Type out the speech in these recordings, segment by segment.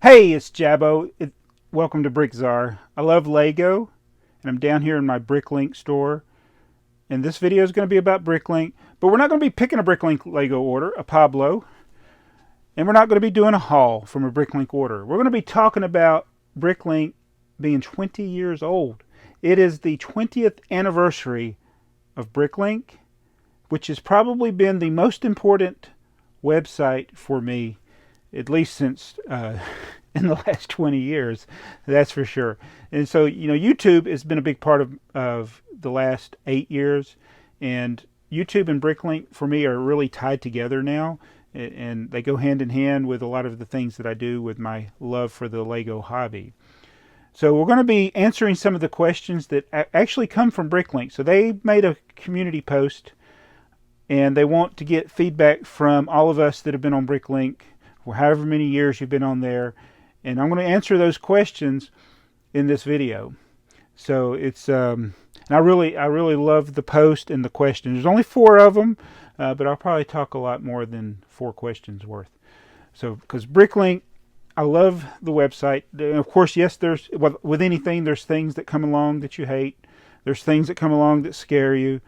Hey, it's Jabbo. Welcome to BrickTsar. I love Lego, and I'm down here in my BrickLink store. And this video is going to be about BrickLink, but we're not going to be picking a BrickLink Lego order, a Pablo, and we're not going to be doing a haul from a BrickLink order. We're going to be talking about BrickLink being 20 years old. It is the 20th anniversary of BrickLink, which has probably been the most important website for me, at least since in the last 20 years, that's for sure. And so, YouTube has been a big part of the last 8 years, and YouTube and BrickLink for me are really tied together now, and they go hand in hand with a lot of the things that I do with my love for the Lego hobby. So we're going to be answering some of the questions that actually come from BrickLink. So they made a community post, and they want to get feedback from all of us that have been on BrickLink for however many years you've been on there. And I'm going to answer those questions in this video. So it's and I really love the post and the questions. There's only 4 of them, but I'll probably talk a lot more than 4 questions worth. So because BrickLink, I love the website. And of course, yes, there's with anything, there's things that come along that you hate. There's things that come along that scare you.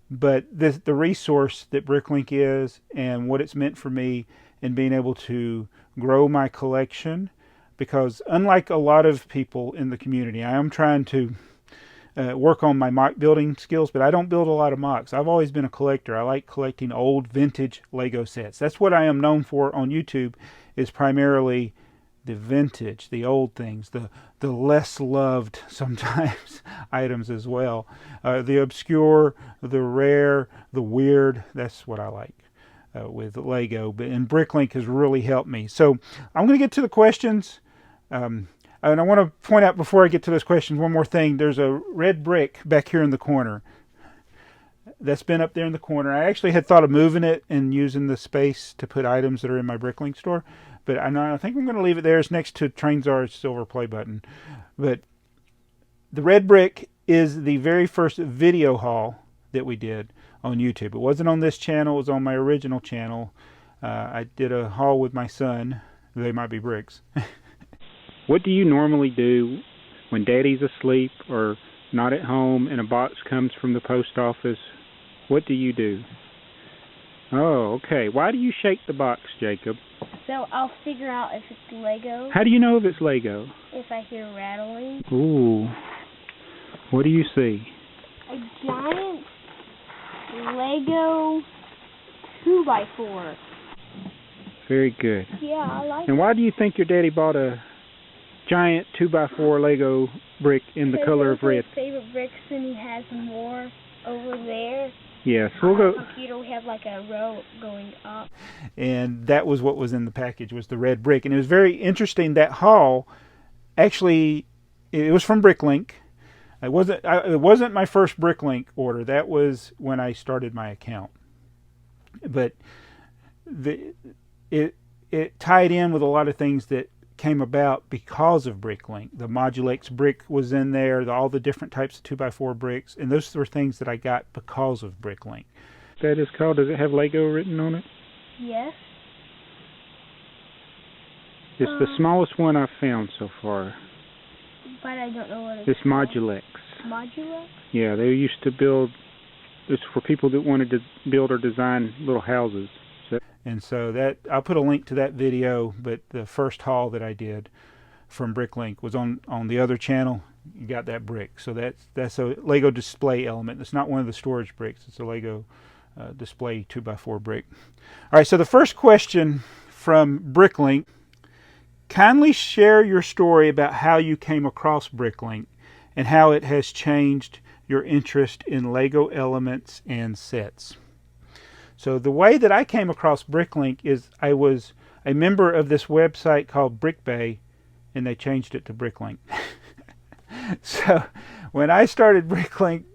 But the resource that BrickLink is and what it's meant for me in being able to grow my collection, because unlike a lot of people in the community, I am trying to work on my mock building skills, but I don't build a lot of mocks. I've always been a collector. I like collecting old vintage Lego sets. That's what I am known for on YouTube, is primarily the vintage, the old things, the less loved sometimes items as well. The obscure, the rare, the weird, that's what I like with Lego. And BrickLink has really helped me. So I'm going to get to the questions. And I want to point out before I get to those questions one more thing. There's a red brick back here in the corner that's been up there in the corner. I actually had thought of moving it and using the space to put items that are in my BrickLink store, but I think I'm going to leave it there. It's next to BrickTsar's silver play button. But the red brick is the very first video haul that we did on YouTube. It wasn't on this channel. It was on my original channel. I did a haul with my son. They might be bricks. What do you normally do when Daddy's asleep or not at home and a box comes from the post office? What do you do? Oh, okay. Why do you shake the box, Jacob? So I'll figure out if it's Lego. How do you know if it's Lego? If I hear rattling. Ooh. What do you see? A giant Lego 2x4. Very good. Yeah, I like it. And why do you think your daddy bought a giant 2x4 Lego brick in the color of red? His favorite bricks, and he has more over there. Yes, we'll go. On the computer, we have like a row going up. And that was what was in the package, was the red brick. And it was very interesting, that haul. Actually, it was from BrickLink. It wasn't my first BrickLink order. That was when I started my account. But it tied in with a lot of things that came about because of BrickLink. The Modulex brick was in there, all the different types of 2x4 bricks, and those were things that I got because of BrickLink. That is called, does it have Lego written on it? Yes. It's the smallest one I've found so far. But I don't know what it's called. Modulex. Modulex? Yeah, they used to build, it's for people that wanted to build or design little houses. And so that, I'll put a link to that video, but the first haul that I did from BrickLink was on the other channel. You got that brick. So that's a Lego display element. It's not one of the storage bricks. It's a Lego display 2x4 brick. All right, so the first question from BrickLink: kindly share your story about how you came across BrickLink and how it has changed your interest in Lego elements and sets. So the way that I came across BrickLink is I was a member of this website called BrickBay, and they changed it to BrickLink. So when I started BrickLink,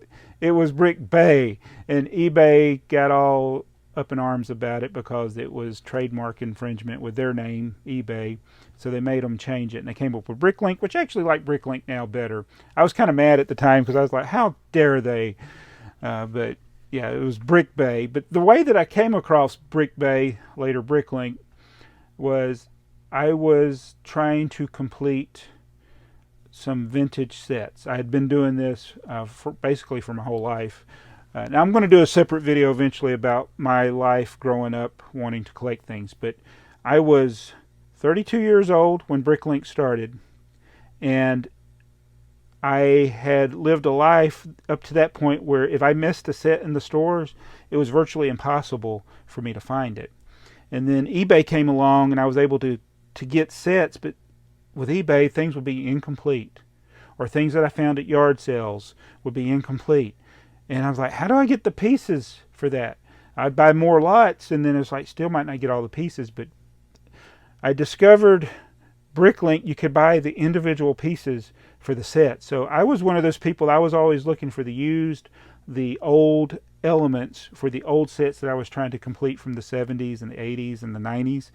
it was BrickBay, and eBay got all up in arms about it because it was trademark infringement with their name, eBay. So they made them change it, and they came up with BrickLink, which I actually like BrickLink now better. I was kind of mad at the time because I was like, how dare they? But yeah, it was BrickBay. But the way that I came across BrickBay, later BrickLink, was I was trying to complete some vintage sets. I had been doing this basically for my whole life. Now I'm going to do a separate video eventually about my life growing up wanting to collect things, but I was 32 years old when BrickLink started, and I had lived a life up to that point where if I missed a set in the stores, it was virtually impossible for me to find it. And then eBay came along and I was able to get sets, but with eBay things would be incomplete, or things that I found at yard sales would be incomplete. And I was like, how do I get the pieces for that? I'd buy more lots, and then it's like, still might not get all the pieces. But I discovered BrickLink, you could buy the individual pieces for the set. So I was one of those people, I was always looking for the used, the old elements for the old sets that I was trying to complete from the 70s and the 80s and the 90s.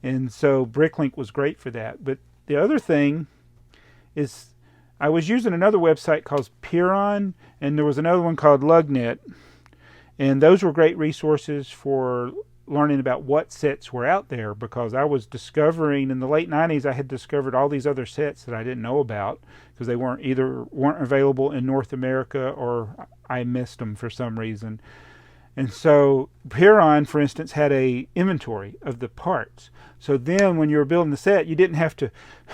And so BrickLink was great for that. But the other thing is, I was using another website called Piron, and there was another one called Lugnet, and those were great resources for learning about what sets were out there, because I was discovering in the late 90s, I had discovered all these other sets that I didn't know about because they weren't available in North America, or I missed them for some reason. And so Piron, for instance, had a inventory of the parts. So then when you were building the set, you didn't have to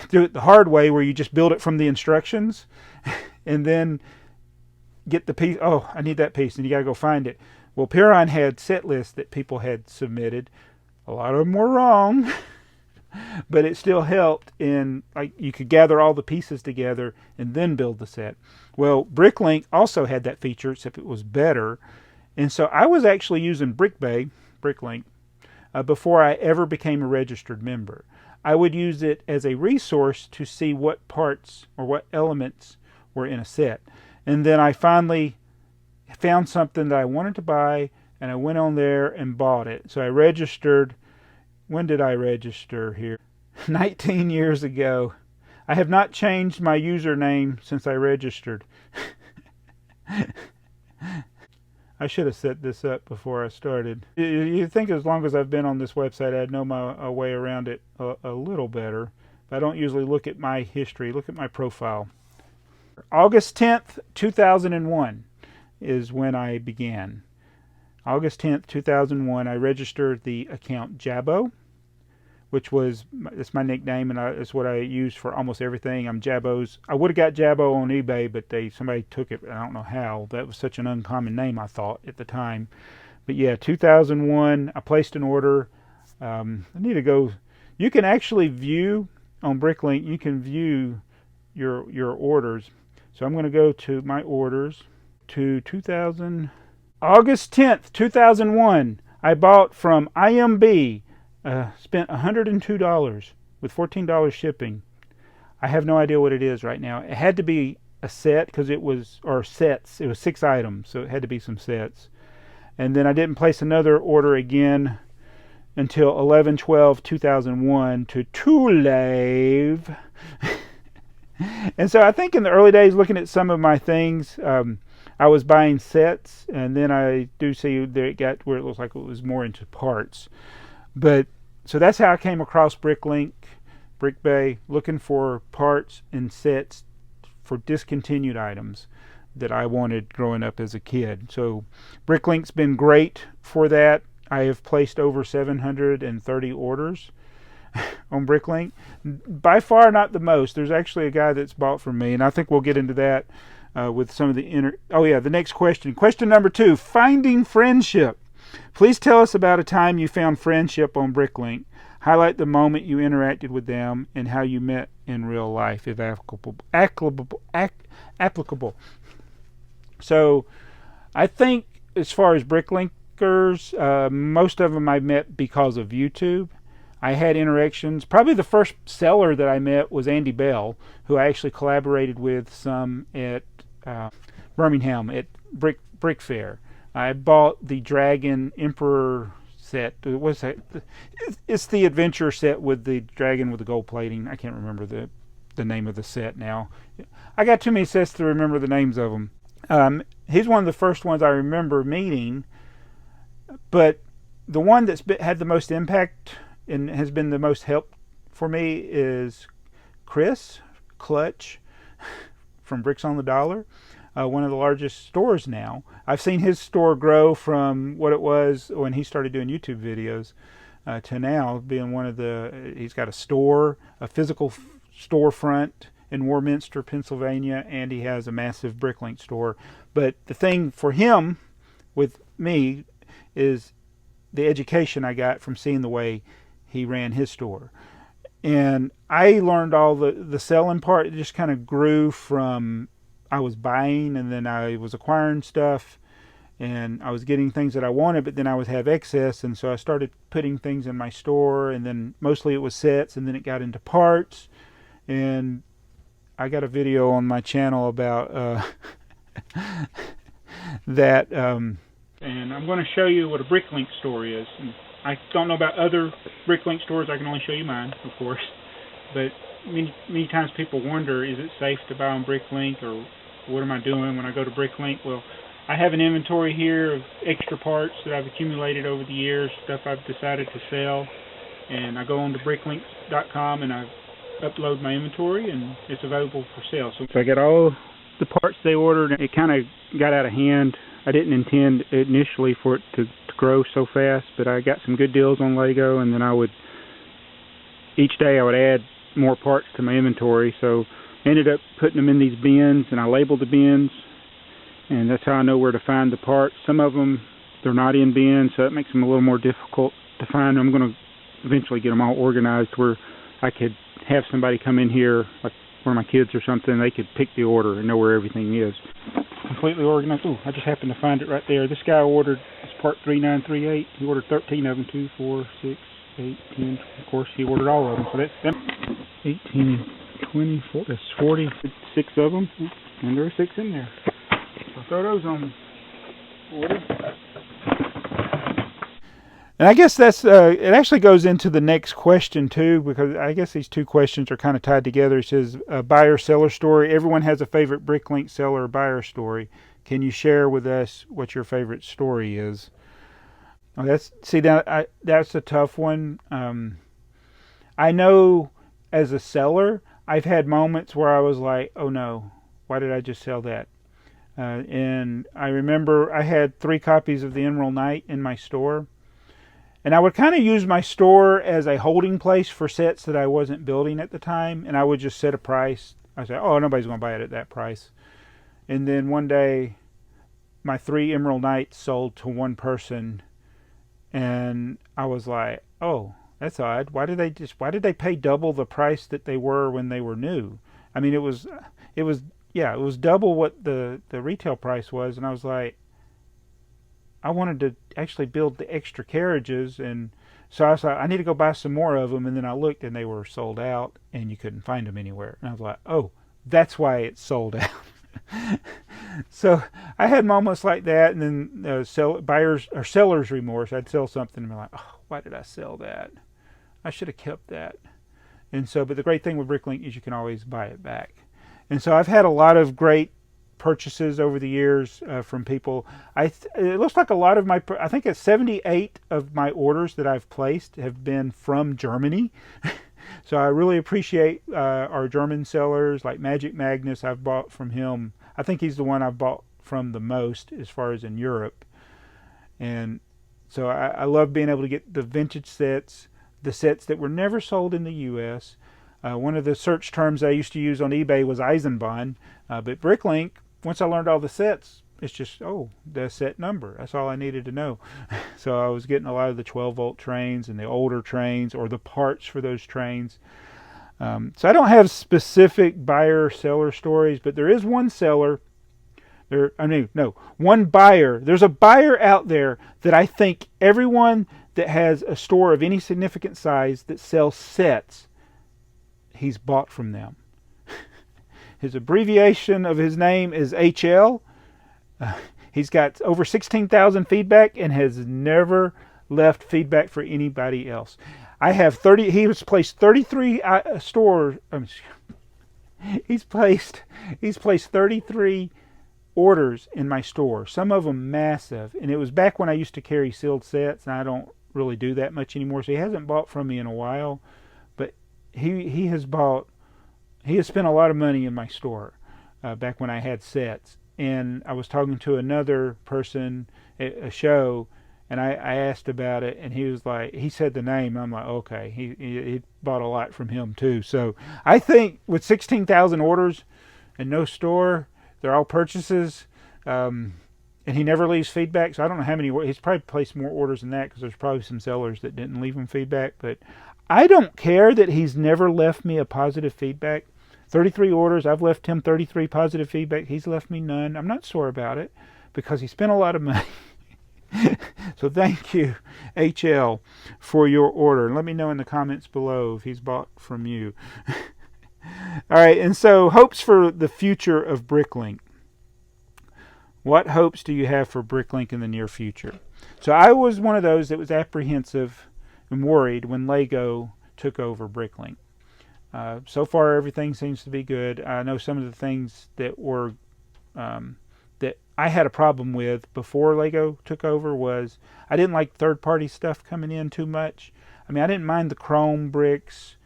do it the hard way where you just build it from the instructions and then get the piece. Oh, I need that piece, and you got to go find it. Well, Piron had set lists that people had submitted. A lot of them were wrong, but it still helped in, like, you could gather all the pieces together and then build the set. Well, BrickLink also had that feature, except it was better. And so I was actually using BrickLink, before I ever became a registered member. I would use it as a resource to see what parts or what elements were in a set. And then I finally found something that I wanted to buy, and I went on there and bought it. So I registered. When did I register here? 19 years ago. I have not changed my username since I registered. I should have set this up before I started. You'd think as long as I've been on this website, I'd know my way around it a little better. But I don't usually look at my history, look at my profile. August 10th, 2001 is when I began. August 10th, 2001, I registered the account Jabbo, which it's my nickname, and it's what I use for almost everything. I'm Jabbo's. I would have got Jabbo on eBay, but somebody took it. I don't know how. That was such an uncommon name, I thought, at the time. But yeah, 2001, I placed an order. I need to go. You can actually view on BrickLink. You can view your orders. So I'm going to go to my orders to August 10th, 2001. I bought from IMB. Spent $102 with $14 shipping. I have no idea what it is right now. It had to be a set because it was sets. It was 6 items, so it had to be some sets. And then I didn't place another order again until 11/12/2001 to Tulave. And so I think in the early days, looking at some of my things, I was buying sets, and then I do see that it got where it looks like it was more into parts. But so that's how I came across BrickLink, BrickBay, looking for parts and sets for discontinued items that I wanted growing up as a kid. So BrickLink's been great for that. I have placed over 730 orders on BrickLink. By far not the most. There's actually a guy that's bought from me, and I think we'll get into that with some of the the next question. Question number 2, finding friendship. Please tell us about a time you found friendship on BrickLink. Highlight the moment you interacted with them and how you met in real life, if applicable. So I think as far as BrickLinkers, most of them I met because of YouTube. I had interactions. Probably the first seller that I met was Andy Bell, who I actually collaborated with some at Birmingham at Brick Fair. I bought the Dragon Emperor set. What's that? It's the adventure set with the dragon with the gold plating. I can't remember the name of the set now. I got too many sets to remember the names of them. He's one of the first ones I remember meeting, but the one that's had the most impact and has been the most help for me is Chris Clutch from Bricks on the Dollar, one of the largest stores now. I've seen his store grow from what it was when he started doing YouTube videos to now being one of the, he's got a store, a physical storefront in Warminster, Pennsylvania, and he has a massive BrickLink store. But the thing for him with me is the education I got from seeing the way he ran his store. And I learned all the selling part. It just kind of grew from I was buying and then I was acquiring stuff and I was getting things that I wanted, but then I would have excess, and so I started putting things in my store, and then mostly it was sets, and then it got into parts. And I got a video on my channel about that, and I'm going to show you what a BrickLink store is. And I don't know about other BrickLink stores. I can only show you mine, of course. But many times people wonder, is it safe to buy on BrickLink, or what am I doing when I go to BrickLink? Well, I have an inventory here of extra parts that I've accumulated over the years, stuff I've decided to sell, and I go on to BrickLink.com and I upload my inventory and it's available for sale. So I got all the parts they ordered, and it kind of got out of hand. I didn't intend initially for it to grow so fast, but I got some good deals on Lego, and then each day I would add more parts to my inventory. So I ended up putting them in these bins, and I labeled the bins, and that's how I know where to find the parts. Some of them, they're not in bins, so it makes them a little more difficult to find. I'm going to eventually get them all organized where I could have somebody come in here, like one of my kids or something, they could pick the order and know where everything is. Completely organized. Oh, I just happened to find it right there. This guy ordered, it's part 3938. He ordered 13 of them, 2, 4, 6, 8, 10. Of course, he ordered all of them. So that's them. 18, 24, that's 46 of them. And there are 6 in there. So throw those on order. And I guess that's it actually goes into the next question too, because I guess these two questions are kind of tied together. It says buyer-seller story. Everyone has a favorite BrickLink seller or buyer story. Can you share with us what your favorite story is? Oh, that's a tough one. I know as a seller, I've had moments where I was like, oh no, why did I just sell that? And I remember I had 3 copies of the Emerald Knight in my store. And I would kind of use my store as a holding place for sets that I wasn't building at the time. And I would just set a price. I said, oh, nobody's going to buy it at that price. And then one day, my 3 Emerald Knights sold to one person. And I was like, oh, that's odd. Why did they pay double the price that they were when they were new? I mean, it was double what the retail price was. And I was like, I wanted to actually build the extra carriages, and so I was like, I need to go buy some more of them. And then I looked, and they were sold out, and you couldn't find them anywhere. And I was like, oh, that's why it's sold out. So I had moments like that, and then seller's remorse. I'd sell something and be like, oh, why did I sell that? I should have kept that. And so, but the great thing with BrickLink is you can always buy it back. And so I've had a lot of great purchases over the years from people. It looks like a lot of I think it's 78 of my orders that I've placed have been from Germany. So I really appreciate our German sellers, like Magic Magnus. I've bought from him. I think he's the one I've bought from the most as far as in Europe. And so I love being able to get the vintage sets, the sets that were never sold in the U.S. One of the search terms I used to use on eBay was Eisenbahn, but BrickLink, once I learned all the sets, it's just, oh, the set number. That's all I needed to know. So I was getting a lot of the 12-volt trains and the older trains, or the parts for those trains. So I don't have specific buyer-seller stories, but there is one seller. One buyer. There's a buyer out there that I think everyone that has a store of any significant size that sells sets, he's bought from them. His abbreviation of his name is HL. He's got over 16,000 feedback and has never left feedback for anybody else. I have 30. He has placed 33 stores. He's placed 33 orders in my store. Some of them massive, and it was back when I used to carry sealed sets, and I don't really do that much anymore. So he hasn't bought from me in a while, but he has spent a lot of money in my store back when I had sets. And I was talking to another person at a show, and I asked about it, and he said the name. I'm like, okay, he bought a lot from him too. So I think with 16,000 orders and no store, they're all purchases, and he never leaves feedback. So I don't know how many. He's probably placed more orders than that because there's probably some sellers that didn't leave him feedback. But I don't care that he's never left me a positive feedback. 33 orders, I've left him 33 positive feedback. He's left me none. I'm not sore about it because he spent a lot of money. So thank you, HL, for your order. And let me know in the comments below if he's bought from you. All right, and so hopes for the future of BrickLink. What hopes do you have for BrickLink in the near future? So I was one of those that was apprehensive and worried when Lego took over BrickLink. So far, everything seems to be good. I know some of the things that were that I had a problem with before Lego took over was I didn't like third-party stuff coming in too much. I mean, I didn't mind the chrome bricks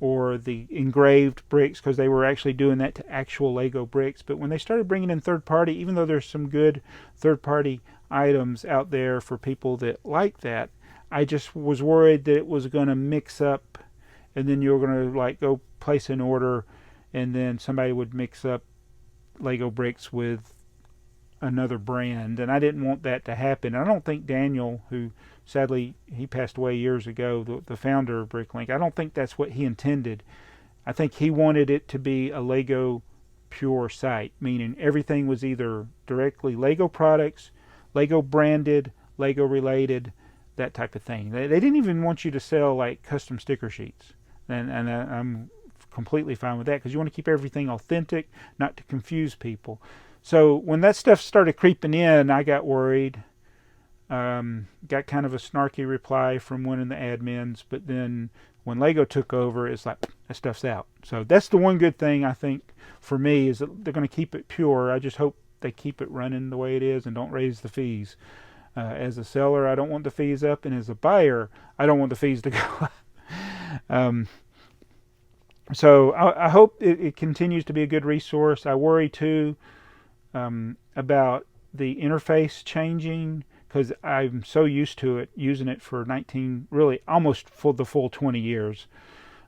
or the engraved bricks because they were actually doing that to actual Lego bricks. But when they started bringing in third-party, even though there's some good third-party items out there for people that like that, I just was worried that it was going to mix up, and then you were going to like go place an order, and then somebody would mix up Lego bricks with another brand, and I didn't want that to happen. I don't think Daniel, who sadly he passed away years ago, the founder of BrickLink, I don't think that's what he intended. I think he wanted it to be a Lego pure site, meaning everything was either directly Lego products, Lego branded, Lego related, that type of thing. They didn't even want you to sell like custom sticker sheets, and I'm completely fine with that because you want to keep everything authentic, not to confuse people. So when that stuff started creeping in, I got worried. Got kind of a snarky reply from one of the admins, but then when Lego took over, it's like, that stuff's out. So that's the one good thing I think for me is that they're going to keep it pure. I just hope they keep it running the way it is and don't raise the fees. As a seller, I don't want the fees up, and as a buyer, I don't want the fees to go up. So I hope it continues to be a good resource. I worry too about the interface changing because I'm so used to it, using it for 19, really almost for the full 20 years.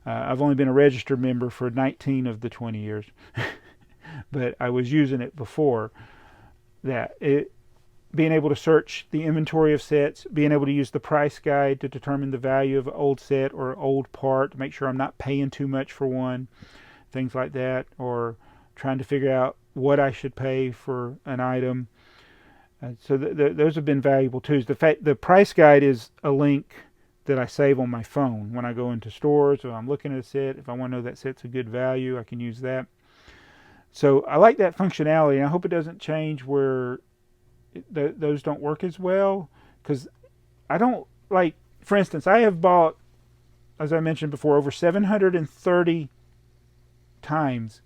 I've only been a registered member for 19 of the 20 years, but I was using it before that. Being able to search the inventory of sets, being able to use the price guide to determine the value of an old set or old part to make sure I'm not paying too much for one, things like that, or trying to figure out what I should pay for an item. So those have been valuable too. The price guide is a link that I save on my phone when I go into stores or I'm looking at a set. If I want to know that set's a good value, I can use that. So I like that functionality. I hope it doesn't change where those don't work as well, because I don't like, for instance, I have bought, as I mentioned before, over 730 times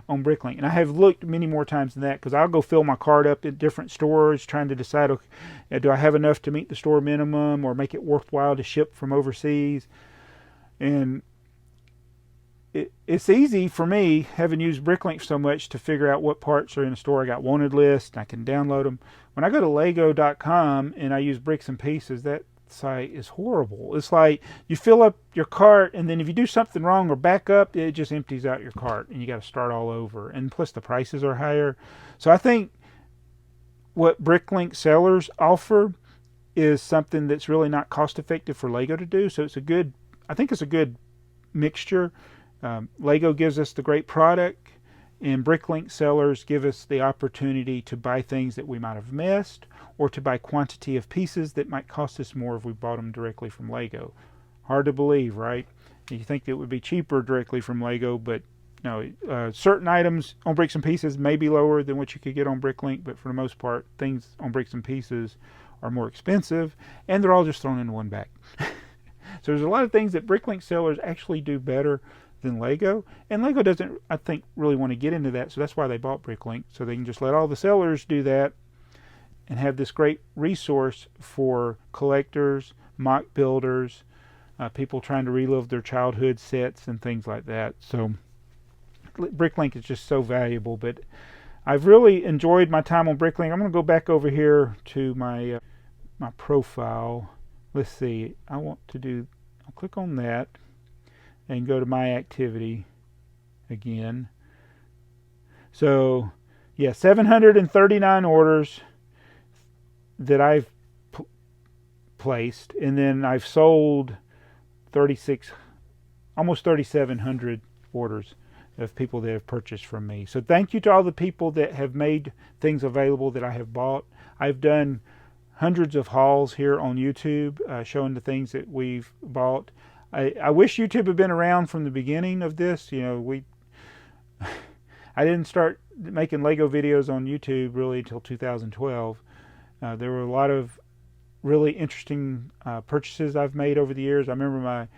on BrickLink, and I have looked many more times than that because I'll go fill my cart up at different stores trying to decide, okay, do I have enough to meet the store minimum or make it worthwhile to ship from overseas. And it's easy for me, having used BrickLink so much, to figure out what parts are in the store. I got wanted lists, I can download them. When I go to lego.com and I use Bricks and Pieces, that site is horrible. It's like you fill up your cart, and then if you do something wrong or back up, it just empties out your cart and you got to start all over. And plus the prices are higher. So I think what BrickLink sellers offer is something that's really not cost effective for Lego to do. So I think it's a good mixture. Lego gives us the great product, and BrickLink sellers give us the opportunity to buy things that we might have missed, or to buy quantity of pieces that might cost us more if we bought them directly from Lego. Hard to believe, right? You think it would be cheaper directly from Lego, but no. Certain items on Bricks and Pieces may be lower than what you could get on BrickLink, but for the most part, things on Bricks and Pieces are more expensive, and they're all just thrown into one bag. So there's a lot of things that BrickLink sellers actually do better than Lego, and Lego doesn't, I think, really want to get into that, so that's why they bought BrickLink, so they can just let all the sellers do that and have this great resource for collectors, mock builders, people trying to relive their childhood sets and things like that. So BrickLink is just so valuable. But I've really enjoyed my time on BrickLink. I'm going to go back over here to my my profile. Let's see. I'll click on that and go to my activity again. So yeah, 739 orders that I've placed, and then I've sold almost 3,700 orders of people that have purchased from me. So thank you to all the people that have made things available that I have bought. I've done hundreds of hauls here on YouTube showing the things that we've bought. I wish YouTube had been around from the beginning of this. You know, I didn't start making Lego videos on YouTube really until 2012. There were a lot of really interesting purchases I've made over the years. I remember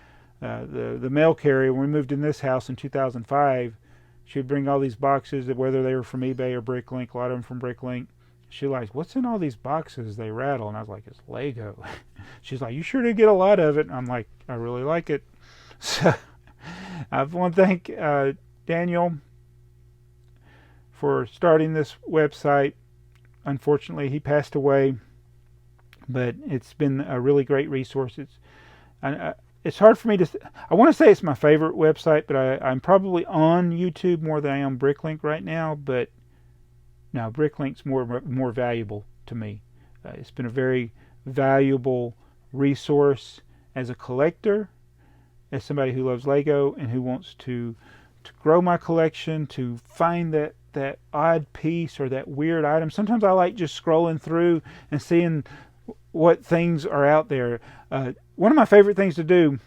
the mail carrier, when we moved in this house in 2005, she would bring all these boxes, whether they were from eBay or BrickLink, a lot of them from BrickLink. She like, what's in all these boxes? They rattle. And I was like, it's Lego. She's like, you sure did get a lot of it. And I'm like, I really like it. So I want to thank Daniel for starting this website. Unfortunately, he passed away, but it's been a really great resource. It's hard for me to. I want to say it's my favorite website, but I'm probably on YouTube more than I am BrickLink right now. But now BrickLink's more valuable to me. It's been a very valuable resource as a collector, as somebody who loves Lego and who wants to grow my collection, to find that odd piece or that weird item. Sometimes I like just scrolling through and seeing what things are out there. One of my favorite things to do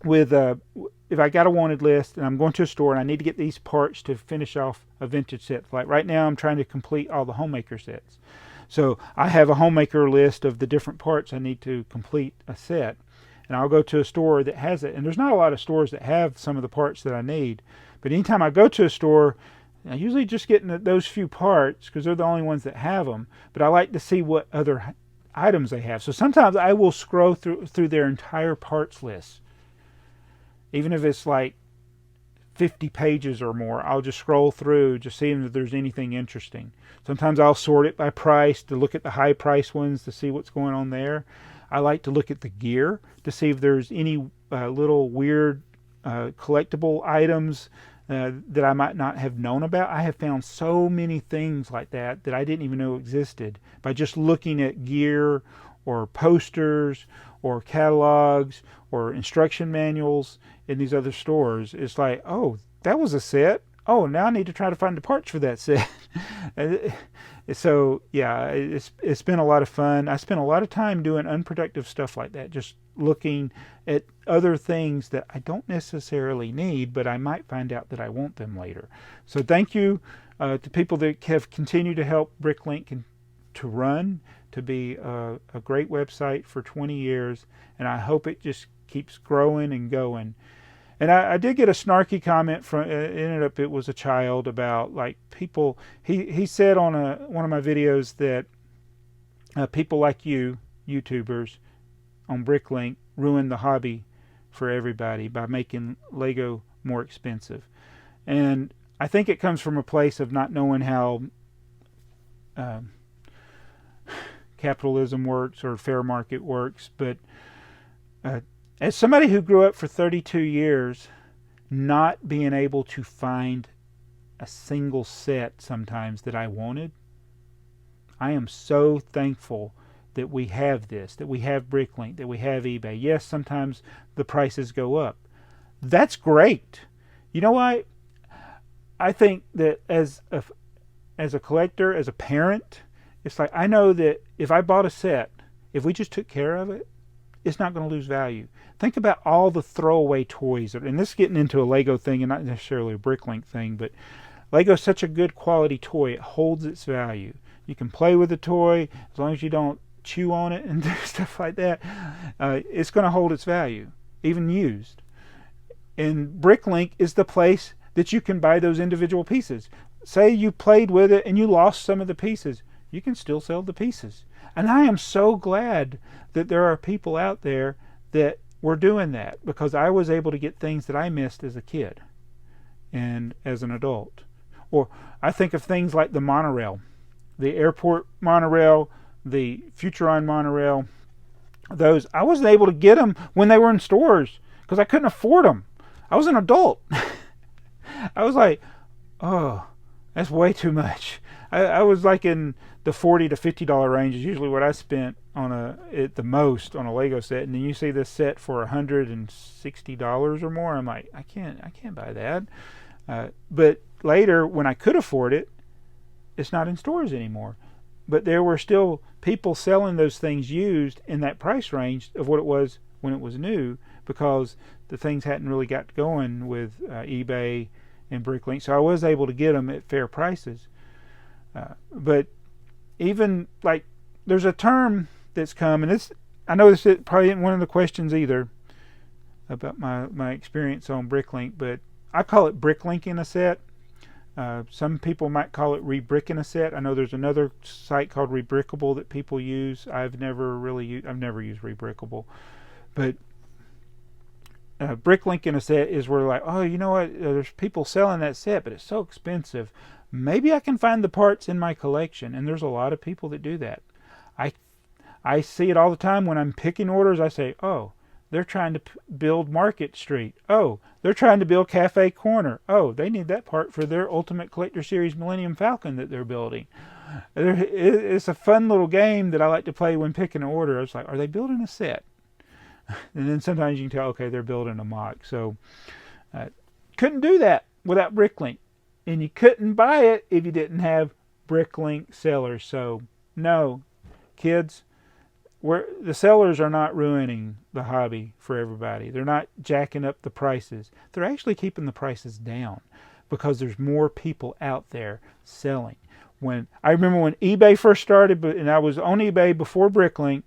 with if I got a wanted list and I'm going to a store and I need to get these parts to finish off a vintage set. Like right now I'm trying to complete all the homemaker sets. So I have a homemaker list of the different parts I need to complete a set. And I'll go to a store that has it. And there's not a lot of stores that have some of the parts that I need. But anytime I go to a store, I usually just get those few parts because they're the only ones that have them. But I like to see what other items they have. So sometimes I will scroll through their entire parts list. Even if it's like 50 pages or more, I'll just scroll through, just seeing if there's anything interesting. Sometimes I'll sort it by price to look at the high price ones to see what's going on there. I like to look at the gear to see if there's any little weird collectible items that I might not have known about. I have found so many things like that I didn't even know existed by just looking at gear or posters or catalogs or instruction manuals in these other stores. It's like, oh, that was a set. Oh, now I need to try to find the parts for that set. So yeah, it's been a lot of fun. I spent a lot of time doing unproductive stuff like that, just looking at other things that I don't necessarily need, but I might find out that I want them later. So thank you to people that have continued to help BrickLink to run, to be a great website for 20 years, and I hope it just keeps growing and going. And I did get a snarky comment from, it was a child, about like people, he said on one of my videos that people like you, YouTubers, on BrickLink ruin the hobby for everybody by making Lego more expensive. And I think it comes from a place of not knowing how capitalism works or fair market works. But as somebody who grew up for 32 years not being able to find a single set sometimes that I wanted, I am so thankful that we have this, that we have BrickLink, that we have eBay. Yes, sometimes the prices go up. That's great. You know what? I think that as a collector, as a parent, it's like I know that if I bought a set, if we just took care of it, it's not going to lose value. Think about all the throwaway toys. And this is getting into a Lego thing and not necessarily a BrickLink thing, but Lego is such a good quality toy. It holds its value. You can play with the toy as long as you don't chew on it and do stuff like that. It's going to hold its value, even used. And BrickLink is the place that you can buy those individual pieces. Say you played with it and you lost some of the pieces. You can still sell the pieces. And I am so glad that there are people out there that were doing that because I was able to get things that I missed as a kid and as an adult. Or I think of things like the monorail, the airport monorail, the Futuron monorail. Those, I wasn't able to get them when they were in stores because I couldn't afford them. I was an adult. I was like, oh, that's way too much. I was like in the $40 to $50 range is usually what I spent on at the most on a Lego set. And then you see this set for $160 or more. I'm like, I can't buy that. But later, when I could afford it, it's not in stores anymore. But there were still people selling those things used in that price range of what it was when it was new, because the things hadn't really got going with eBay and BrickLink. So I was able to get them at fair prices. But even like, there's a term that's come, and I know this probably isn't one of the questions either about my experience on BrickLink, but I call it BrickLinking a set. Some people might call it rebricking a set. I know there's another site called Rebrickable that people use. I've never used Rebrickable, but BrickLinking a set is where like, oh, you know what? There's people selling that set, but it's so expensive. Maybe I can find the parts in my collection, and there's a lot of people that do that. I see it all the time when I'm picking orders. I say, oh, they're trying to build Market Street. Oh, they're trying to build Cafe Corner. Oh, they need that part for their Ultimate Collector Series Millennium Falcon that they're building. It's a fun little game that I like to play when picking an order. I was like, are they building a set? And then sometimes you can tell, okay, they're building a mock. So couldn't do that without BrickLink. And you couldn't buy it if you didn't have BrickLink sellers. So no, kids, the sellers are not ruining the hobby for everybody. They're not jacking up the prices. They're actually keeping the prices down because there's more people out there selling. I remember when eBay first started, and I was on eBay before BrickLink,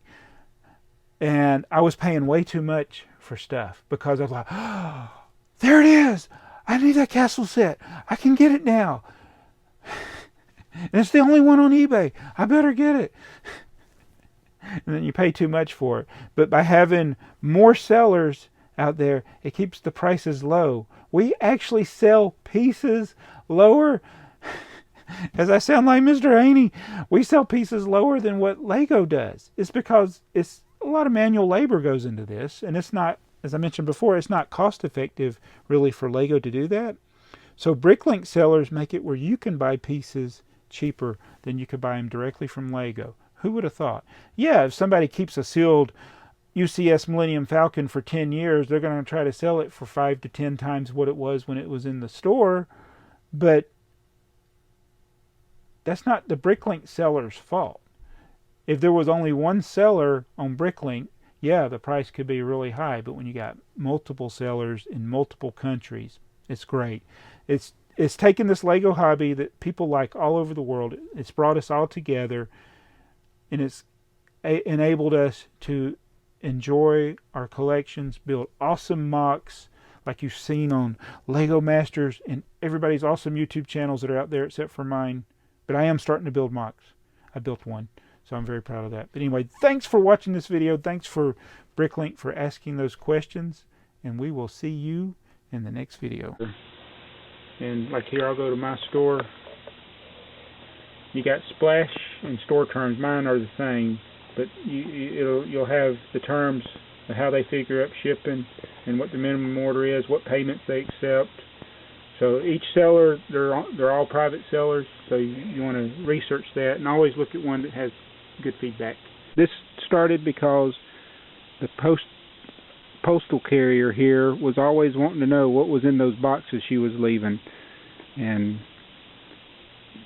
and I was paying way too much for stuff because I was like, oh, there it is. I need that castle set. I can get it now. And it's the only one on eBay. I better get it. And then you pay too much for it. But by having more sellers out there, it keeps the prices low. We actually sell pieces lower. As I sound like Mr. Haney, we sell pieces lower than what Lego does. It's because it's a lot of manual labor goes into this, and it's not, as I mentioned before, it's not cost effective really for Lego to do that. So BrickLink sellers make it where you can buy pieces cheaper than you could buy them directly from Lego. Who would have thought? Yeah, if somebody keeps a sealed UCS Millennium Falcon for 10 years, they're going to try to sell it for 5 to 10 times what it was when it was in the store. But that's not the BrickLink seller's fault. If there was only one seller on BrickLink, yeah, the price could be really high. But when you got multiple sellers in multiple countries, it's great. It's taken this Lego hobby that people like all over the world. It's brought us all together, and it's enabled us to enjoy our collections, build awesome mocks like you've seen on Lego Masters and everybody's awesome YouTube channels that are out there except for mine. But I am starting to build mocks. I built one, so I'm very proud of that. But anyway, thanks for watching this video. Thanks for BrickLink for asking those questions, and we will see you in the next video. And like here, I'll go to my store. You got splash and store terms. Mine are the same, but you'll have the terms of how they figure up shipping and what the minimum order is, what payments they accept. So each seller, they're all private sellers, so you want to research that and always look at one that has good feedback. This started because the postal carrier here was always wanting to know what was in those boxes she was leaving, and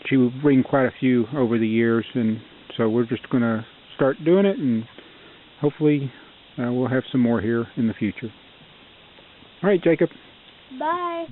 she would bring quite a few over the years, and so we're just going to start doing it, and hopefully we'll have some more here in the future. All right, Jacob. Bye.